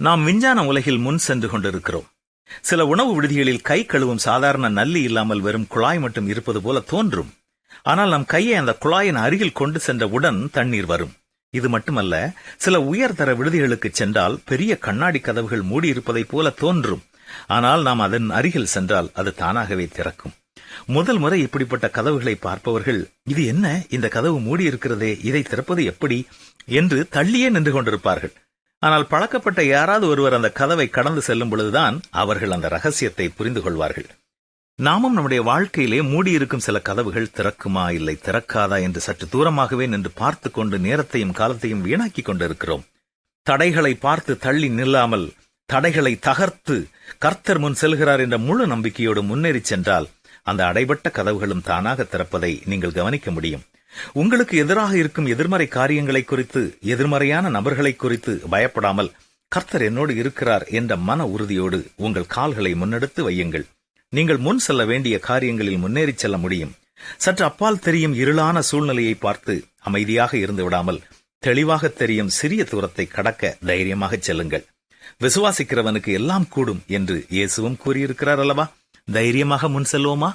நாம் விஞ்ஞான உலகில் முன் சென்று கொண்டிருக்கிறோம். சில உணவு விடுதிகளில் கை கழுவும் சாதாரண நல்லி இல்லாமல் வெறும் குழாய் மட்டும் இருப்பது போல தோன்றும். ஆனால் நம் கையை அந்த குழாயின் அருகில் கொண்டு சென்றவுடன் தண்ணீர் வரும். இது மட்டுமல்ல, சில உயர்தர விடுதிகளுக்கு சென்றால் பெரிய கண்ணாடி கதவுகள் மூடியிருப்பதைப் போல தோன்றும். ஆனால் நாம் அதன் அருகில் சென்றால் அது தானாகவே திறக்கும். முதல் முறை இப்படிப்பட்ட கதவுகளை பார்ப்பவர்கள், இது என்ன, இந்த கதவு மூடியிருக்கிறதே, இதை திறப்பது எப்படி என்று தள்ளியே நின்று கொண்டிருப்பார்கள். ஆனால் பழக்கப்பட்ட யாராவது ஒருவர் அந்த கதவை கடந்து செல்லும் பொழுதுதான் அவர்கள் அந்த ரகசியத்தை புரிந்து கொள்வார்கள். நாமும் நம்முடைய வாழ்க்கையிலே மூடியிருக்கும் சில கதவுகள் திறக்குமா இல்லை திறக்காதா என்று சற்று தூரமாகவே நின்று பார்த்து கொண்டு நேரத்தையும் காலத்தையும் வீணாக்கி கொண்டிருக்கிறோம். தடைகளை பார்த்து தள்ளி நில்லாமல் தடைகளை தகர்த்து கர்த்தர் முன் செல்கிறார் என்ற முழு நம்பிக்கையோடு முன்னேறி சென்றால் அந்த அடைபட்ட கதவுகளும் தானாக திறப்பதை நீங்கள் கவனிக்க முடியும். உங்களுக்கு எதிராக இருக்கும் எதிர்மறை காரியங்களை குறித்து, எதிர்மறையான நபர்களை குறித்து பயப்படாமல் கர்த்தர் என்னோடு இருக்கிறார் என்ற மன உறுதியோடு உங்கள் கால்களை முன்னெடுத்து வையுங்கள். நீங்கள் முன் செல்ல வேண்டிய காரியங்களில் முன்னேறி செல்ல முடியும். சற்று அப்பால் தெரியும் இருளான சூழ்நிலையை பார்த்து அமைதியாக இருந்து விடாமல் தெளிவாக தெரியும் சிறிய தூரத்தை கடக்க தைரியமாக செல்லுங்கள். விசுவாசிக்கிறவனுக்கு எல்லாம் கூடும் என்று இயேசுவும் கூறியிருக்கிறார் அல்லவா? தைரியமாக முன் செல்வோமா?